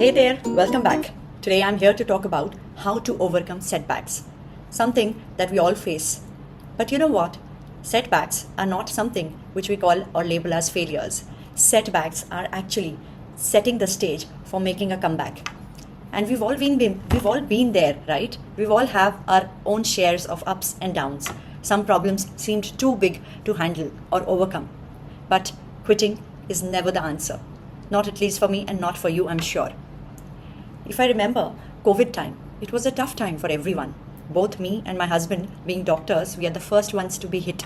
Hey there, welcome back. Today I'm here to talk about how to overcome setbacks, something that we all face. But you know what? Setbacks are not something which we call or label as failures. Setbacks are actually setting the stage for making a comeback. And we've all been there, right? We've all have our own shares of ups and downs. Some problems seemed too big to handle or overcome. But quitting is never the answer. Not at least for me and not for you, I'm sure. If I remember COVID time, it was a tough time for everyone. Both me and my husband, being doctors, we are the first ones to be hit.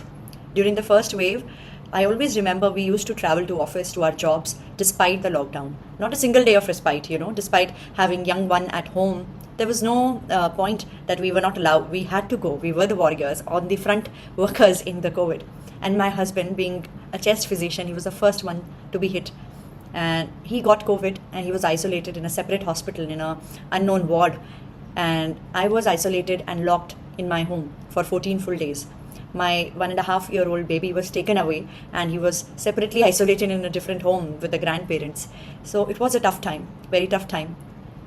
During the first wave, I always remember we used to travel to office to our jobs despite the lockdown. Not a single day of respite, despite having young one at home. There was no point that we were not allowed. We had to go. We were the warriors on the front workers in the COVID. And my husband, being a chest physician, he was the first one to be hit. And he got COVID and he was isolated in a separate hospital in a unknown ward. And I was isolated and locked in my home for 14 full days. My 1.5-year-old baby was taken away and he was separately isolated in a different home with the grandparents. So it was a tough time, very tough time.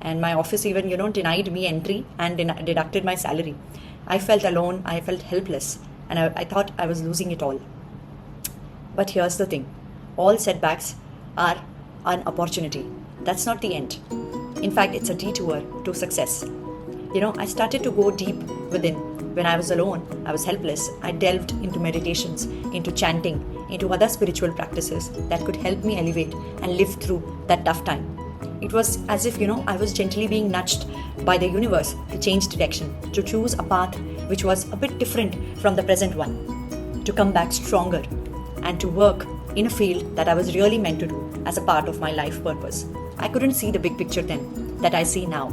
And my office even, denied me entry and deducted my salary. I felt alone, I felt helpless, and I thought I was losing it all. But here's the thing, all setbacks are an opportunity. That's not the end. In fact, it's a detour to success. I started to go deep within. When I was alone, I was helpless. I delved into meditations, into chanting, into other spiritual practices that could help me elevate and live through that tough time. It was as if, I was gently being nudged by the universe to change direction, to choose a path which was a bit different from the present one, to come back stronger and to work in a field that I was really meant to do as a part of my life purpose. I couldn't see the big picture then that I see now.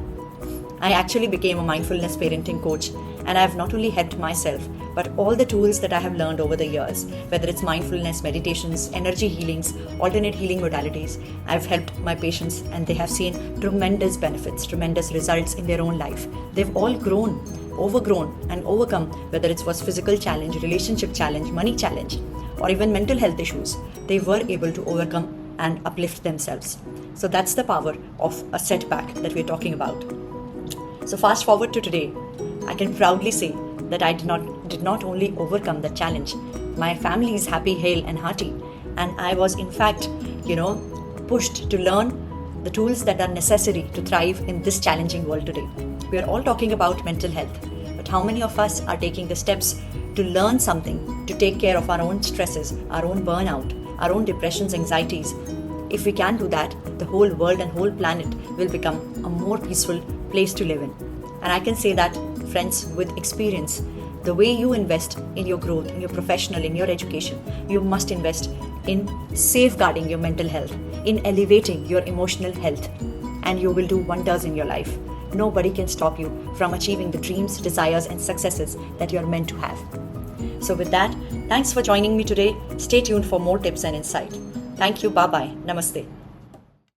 I actually became a mindfulness parenting coach, and I have not only helped myself, but all the tools that I have learned over the years, whether it's mindfulness, meditations, energy healings, alternate healing modalities, I've helped my patients and they have seen tremendous benefits, tremendous results in their own life. They've all grown, overgrown and overcome, whether it was physical challenge, relationship challenge, money challenge, or even mental health issues. They were able to overcome and uplift themselves. So that's the power of a setback that we're talking about. So fast forward to today, I can proudly say that I did not only overcome the challenge. My family is happy, hale and hearty, and I was in fact, pushed to learn the tools that are necessary to thrive in this challenging world today. We are all talking about mental health, but how many of us are taking the steps to learn something, to take care of our own stresses, our own burnout, our own depressions, anxieties? If we can do that, the whole world and whole planet will become a more peaceful place to live in. And I can say that, friends, with experience, the way you invest in your growth, in your professional, in your education, you must invest in safeguarding your mental health, in elevating your emotional health, and you will do wonders in your life. Nobody can stop you from achieving the dreams, desires, and successes that you are meant to have. So with that, thanks for joining me today. Stay tuned for more tips and insight. Thank you. Bye-bye. Namaste.